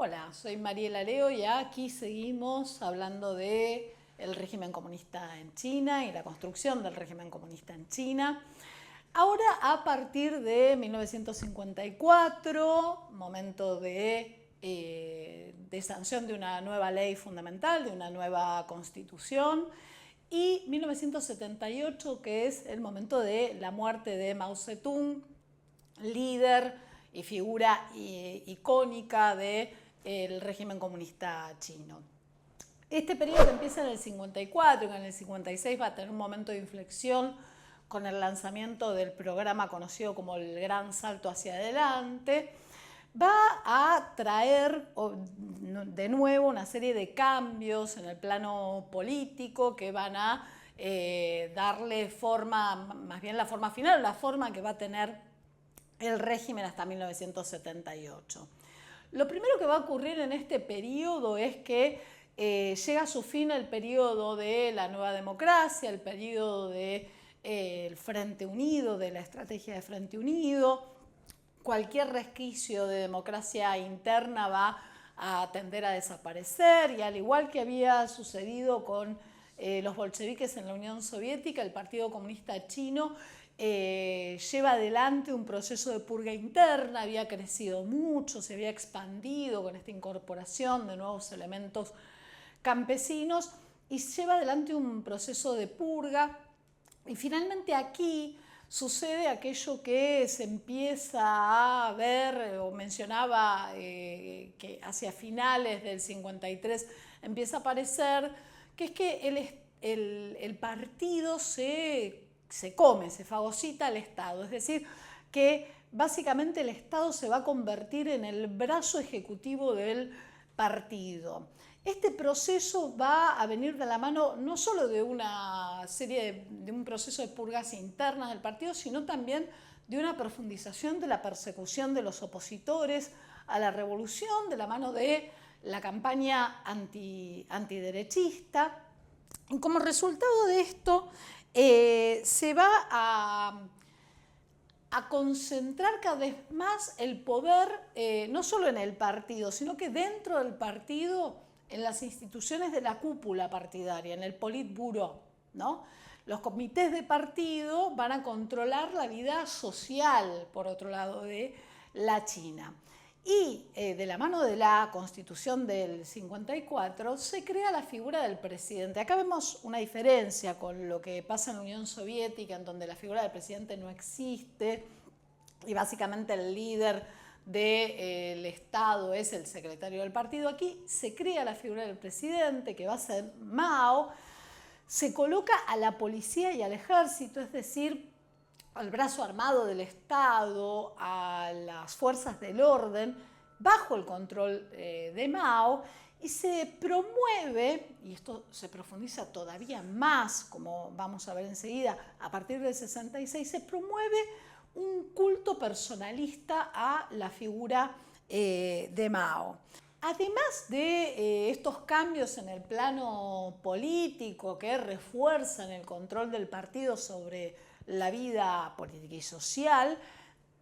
Hola, soy Mariela Leo y aquí seguimos hablando de el régimen comunista en China y la construcción del régimen comunista en China. Ahora, a partir de 1954, momento de sanción de una nueva ley fundamental, de una nueva constitución, y 1978, que es el momento de la muerte de Mao Zedong, líder y figura icónica del régimen comunista chino. Este periodo que empieza en el 54 y en el 56 va a tener un momento de inflexión con el lanzamiento del programa conocido como el Gran Salto hacia Adelante. Va a traer de nuevo una serie de cambios en el plano político que van a darle forma, más bien la forma final, la forma que va a tener el régimen hasta 1978. Lo primero que va a ocurrir en este periodo es que llega a su fin el periodo de la nueva democracia, el periodo del Frente Unido, de la estrategia de Frente Unido. Cualquier resquicio de democracia interna va a tender a desaparecer y al igual que había sucedido con los bolcheviques en la Unión Soviética, el Partido Comunista Chino lleva adelante un proceso de purga interna, había crecido mucho, se había expandido con esta incorporación de nuevos elementos campesinos y lleva adelante un proceso de purga y finalmente aquí sucede aquello que se empieza a ver o mencionaba que hacia finales del 53 empieza a aparecer, que es que el partido se fagocita al Estado, es decir, que básicamente el Estado se va a convertir en el brazo ejecutivo del partido. Este proceso va a venir de la mano no solo de una serie de un proceso de purgas internas del partido, sino también de una profundización de la persecución de los opositores a la revolución, de la mano de la campaña antiderechista. Y como resultado de esto, se va a concentrar cada vez más el poder, no solo en el partido, sino que dentro del partido, en las instituciones de la cúpula partidaria, en el Politburó, ¿no? Los comités de partido van a controlar la vida social, por otro lado, de la China. Y de la mano de la Constitución del 54 se crea la figura del presidente. Acá vemos una diferencia con lo que pasa en la Unión Soviética, en donde la figura del presidente no existe y básicamente el líder del Estado es el secretario del partido. Aquí se crea la figura del presidente, que va a ser Mao, se coloca a la policía y al ejército, es decir, al brazo armado del Estado, a las fuerzas del orden, bajo el control de Mao, y se promueve, y esto se profundiza todavía más, como vamos a ver enseguida, a partir del 66, se promueve un culto personalista a la figura de Mao. Además de estos cambios en el plano político que refuerzan el control del partido sobre la vida política y social,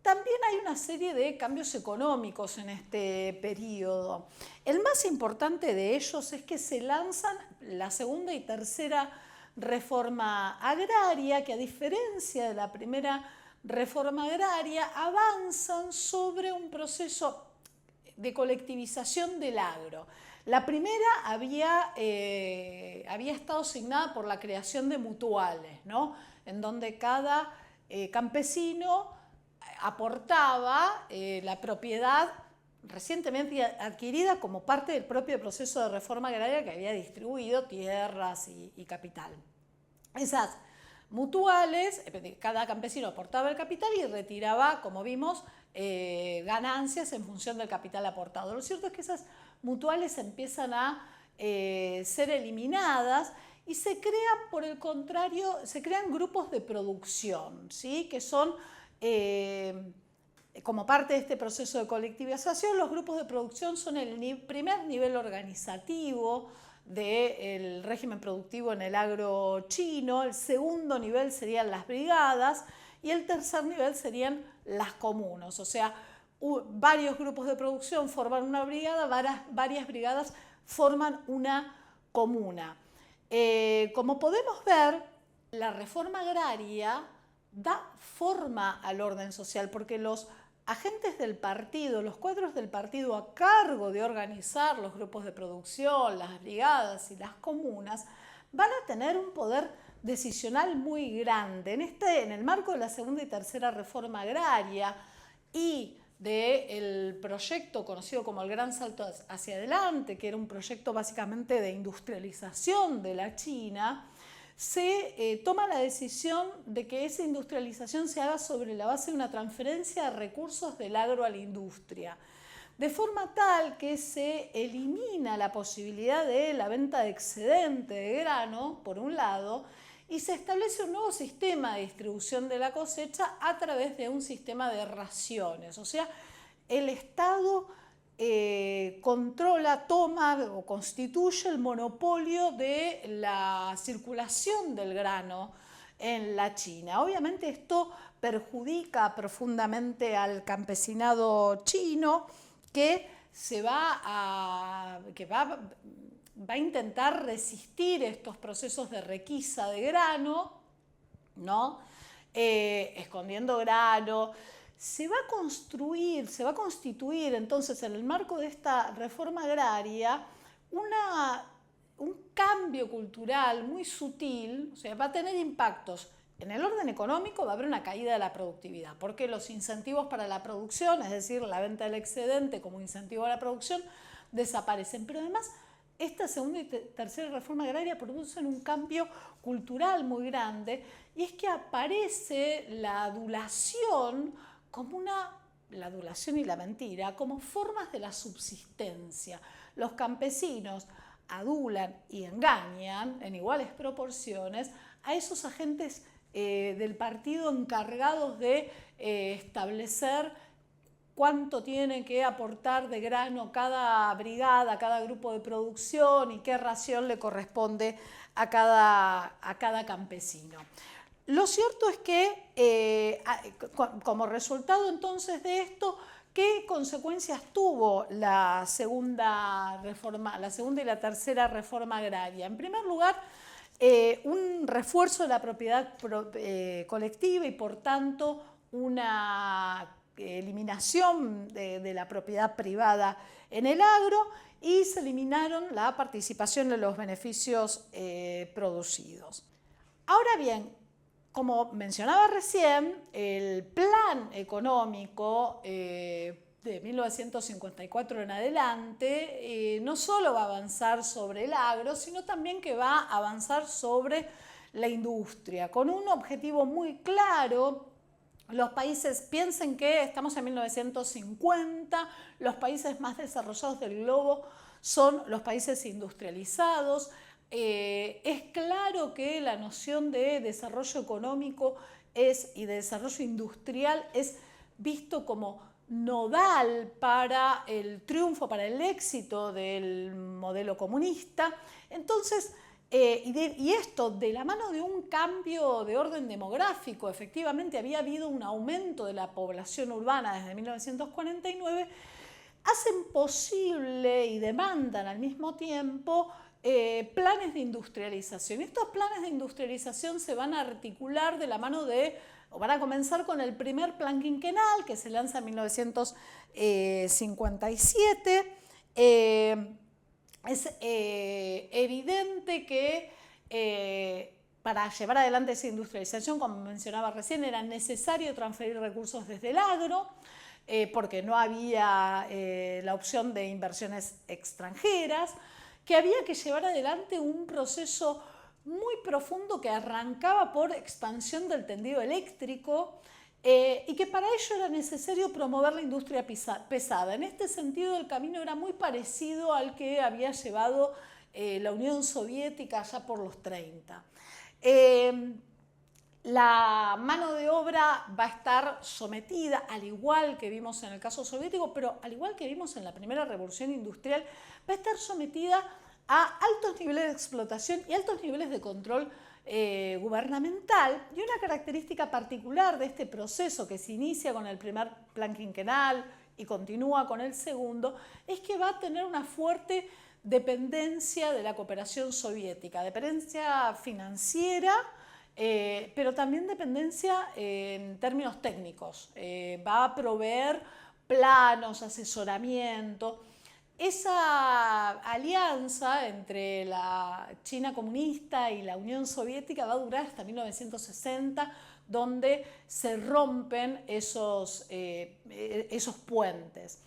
también hay una serie de cambios económicos en este periodo. El más importante de ellos es que se lanzan la segunda y tercera reforma agraria, que a diferencia de la primera reforma agraria, avanzan sobre un proceso de colectivización del agro. La primera había estado signada por la creación de mutuales, ¿no? En donde cada campesino aportaba la propiedad recientemente adquirida como parte del propio proceso de reforma agraria que había distribuido tierras y capital. Esas mutuales, cada campesino aportaba el capital y retiraba, como vimos, ganancias en función del capital aportado. Lo cierto es que esas mutuales empiezan a ser eliminadas y se crean, por el contrario, se crean grupos de producción, ¿sí? Que son, como parte de este proceso de colectivización, los grupos de producción son el primer nivel organizativo del régimen productivo en el agro chino, el segundo nivel serían las brigadas y el tercer nivel serían las comunas, o sea, varios grupos de producción forman una brigada, varias brigadas forman una comuna. Como podemos ver, la reforma agraria da forma al orden social, porque los agentes del partido, los cuadros del partido a cargo de organizar los grupos de producción, las brigadas y las comunas, van a tener un poder decisional muy grande. En el marco de la segunda y tercera reforma agraria y del proyecto conocido como el Gran Salto hacia Adelante, que era un proyecto básicamente de industrialización de la China, se toma la decisión de que esa industrialización se haga sobre la base de una transferencia de recursos del agro a la industria, de forma tal que se elimina la posibilidad de la venta de excedente de grano, por un lado, y se establece un nuevo sistema de distribución de la cosecha a través de un sistema de raciones. O sea, el Estado controla, toma o constituye el monopolio de la circulación del grano en la China. Obviamente esto perjudica profundamente al campesinado chino, que va a intentar resistir estos procesos de requisa de grano, ¿no? Escondiendo grano. Se va a constituir entonces en el marco de esta reforma agraria un cambio cultural muy sutil, o sea, va a tener impactos. En el orden económico va a haber una caída de la productividad, porque los incentivos para la producción, es decir, la venta del excedente como incentivo a la producción, desaparecen. Pero además, esta segunda y tercera reforma agraria producen un cambio cultural muy grande, y es que aparece la adulación la adulación y la mentira como formas de la subsistencia. Los campesinos adulan y engañan en iguales proporciones a esos agentes del partido encargados de establecer cuánto tiene que aportar de grano cada brigada, cada grupo de producción y qué ración le corresponde a cada campesino. Lo cierto es que como resultado entonces de esto, ¿qué consecuencias tuvo la segunda y la tercera reforma agraria? En primer lugar, un refuerzo de la propiedad colectiva y por tanto una eliminación de la propiedad privada en el agro, y se eliminaron la participación de los beneficios producidos. Ahora bien, como mencionaba recién, el plan económico de 1954 en adelante no solo va a avanzar sobre el agro, sino también que va a avanzar sobre la industria, con un objetivo muy claro. Los países, piensen que estamos en 1950, los países más desarrollados del globo son los países industrializados. Es claro que la noción de desarrollo económico y de desarrollo industrial es visto como nodal para el triunfo, para el éxito del modelo comunista. Entonces, y esto de la mano de un cambio de orden demográfico, efectivamente había habido un aumento de la población urbana desde 1949, hacen posible y demandan al mismo tiempo planes de industrialización. Estos planes de industrialización se van a articular de la mano o van a comenzar con el primer plan quinquenal, que se lanza en 1957. Es evidente que para llevar adelante esa industrialización, como mencionaba recién, era necesario transferir recursos desde el agro, porque no había la opción de inversiones extranjeras, que había que llevar adelante un proceso muy profundo que arrancaba por expansión del tendido eléctrico, y que para ello era necesario promover la industria pesada. En este sentido, el camino era muy parecido al que había llevado la Unión Soviética allá por los 30. La mano de obra va a estar sometida, al igual que vimos en el caso soviético, pero al igual que vimos en la primera revolución industrial, va a estar sometida a altos niveles de explotación y altos niveles de control gubernamental. Y una característica particular de este proceso, que se inicia con el primer plan quinquenal y continúa con el segundo, es que va a tener una fuerte dependencia de la cooperación soviética, dependencia financiera, pero también dependencia en términos técnicos. Va a proveer planos, asesoramiento. Esa alianza entre la China comunista y la Unión Soviética va a durar hasta 1960, donde se rompen esos puentes.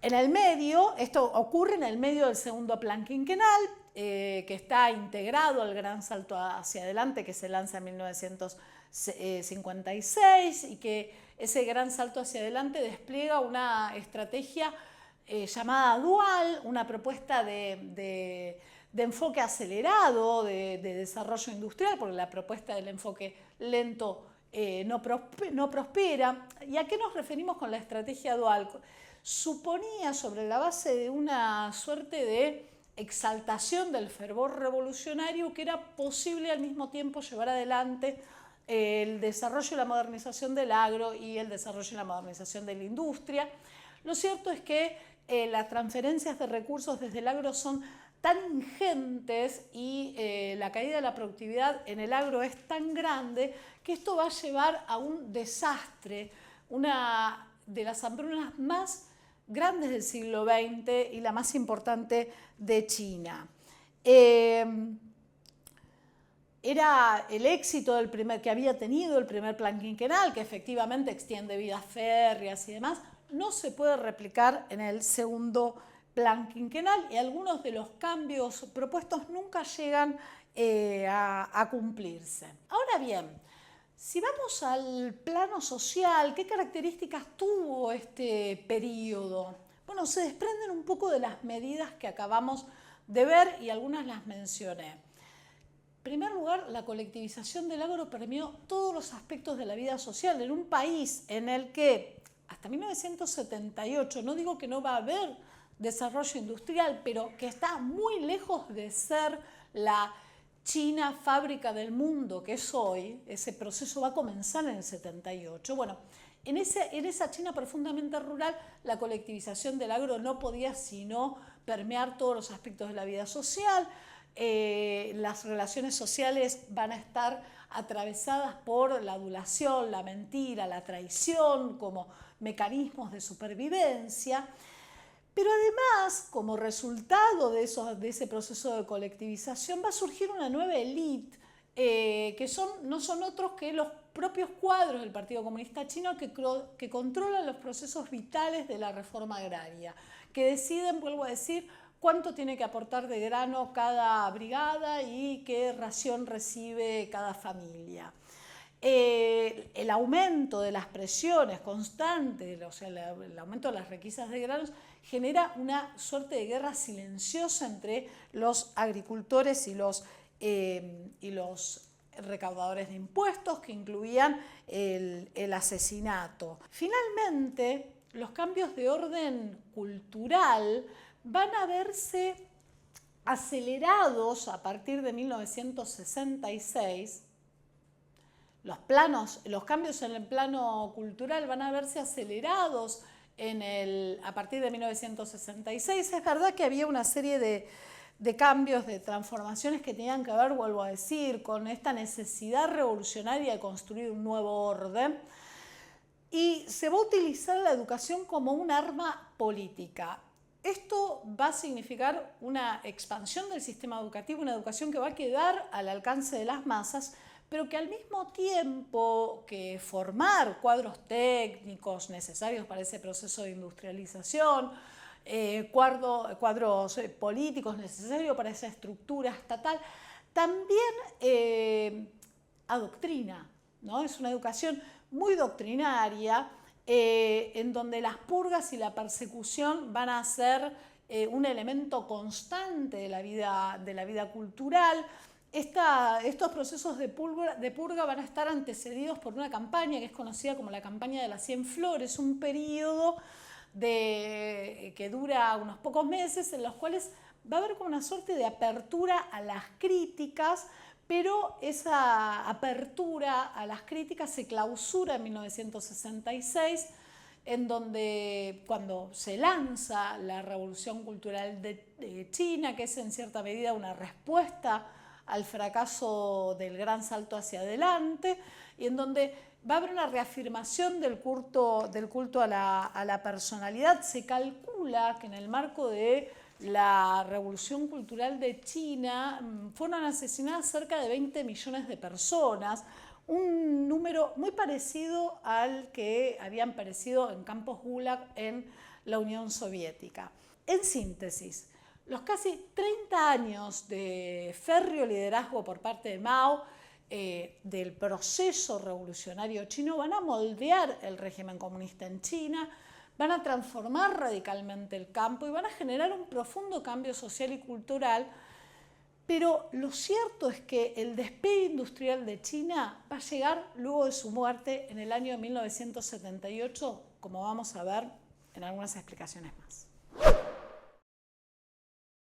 En el medio, esto ocurre en el medio del segundo plan quinquenal, que está integrado al gran salto hacia adelante que se lanza en 1956 y que ese gran salto hacia adelante despliega una estrategia llamada dual, una propuesta de enfoque acelerado, de desarrollo industrial, porque la propuesta del enfoque lento no prospera. ¿Y a qué nos referimos con la estrategia dual? Suponía, sobre la base de una suerte de exaltación del fervor revolucionario, que era posible al mismo tiempo llevar adelante el desarrollo y la modernización del agro y el desarrollo y la modernización de la industria. Lo cierto es que las transferencias de recursos desde el agro son tan ingentes y la caída de la productividad en el agro es tan grande que esto va a llevar a un desastre, una de las hambrunas más grandes del siglo XX y la más importante de China. Era el éxito que había tenido el primer plan quinquenal, que efectivamente extiende vías férreas y demás, no se puede replicar en el segundo plan quinquenal y algunos de los cambios propuestos nunca llegan a cumplirse. Ahora bien, si vamos al plano social, ¿qué características tuvo este periodo? Bueno, se desprenden un poco de las medidas que acabamos de ver y algunas las mencioné. En primer lugar, la colectivización del agro permeó todos los aspectos de la vida social en un país en el que hasta 1978, no digo que no va a haber desarrollo industrial, pero que está muy lejos de ser la China fábrica del mundo que es hoy. Ese proceso va a comenzar en el 78. Bueno, en esa China profundamente rural, la colectivización del agro no podía sino permear todos los aspectos de la vida social. Las relaciones sociales van a estar atravesadas por la adulación, la mentira, la traición como mecanismos de supervivencia. Pero además, como resultado de ese proceso de colectivización, va a surgir una nueva élite que no son otros que los propios cuadros del Partido Comunista Chino que controlan los procesos vitales de la reforma agraria, que deciden, vuelvo a decir, cuánto tiene que aportar de grano cada brigada y qué ración recibe cada familia. El aumento de las presiones constantes, o sea, el aumento de las requisas de granos, genera una suerte de guerra silenciosa entre los agricultores y los recaudadores de impuestos, que incluían el asesinato. Finalmente, los cambios de orden cultural van a verse acelerados a partir de 1966. Los cambios en el plano cultural van a verse acelerados a partir de 1966. Es verdad que había una serie de cambios, de transformaciones que tenían que ver, vuelvo a decir, con esta necesidad revolucionaria de construir un nuevo orden. Y se va a utilizar la educación como un arma política. Esto va a significar una expansión del sistema educativo, una educación que va a quedar al alcance de las masas, pero que al mismo tiempo que formar cuadros técnicos necesarios para ese proceso de industrialización, cuadros políticos necesarios para esa estructura estatal, también adoctrina, ¿no? Es una educación muy doctrinaria, en donde las purgas y la persecución van a ser un elemento constante de la vida cultural. Estos procesos de purga van a estar antecedidos por una campaña que es conocida como la campaña de las 100 flores, un periodo que dura unos pocos meses, en los cuales va a haber como una suerte de apertura a las críticas, pero esa apertura a las críticas se clausura en 1966 en donde cuando se lanza la Revolución Cultural de China, que es en cierta medida una respuesta al fracaso del gran salto hacia adelante, y en donde va a haber una reafirmación del culto a la personalidad. Se calcula que en el marco de la Revolución Cultural de China fueron asesinadas cerca de 20 millones de personas, un número muy parecido al que habían perecido en campos Gulag en la Unión Soviética. En síntesis, los casi 30 años de férreo liderazgo por parte de Mao del proceso revolucionario chino van a moldear el régimen comunista en China, van a transformar radicalmente el campo y van a generar un profundo cambio social y cultural. Pero lo cierto es que el despegue industrial de China va a llegar luego de su muerte en el año 1978, como vamos a ver en algunas explicaciones más.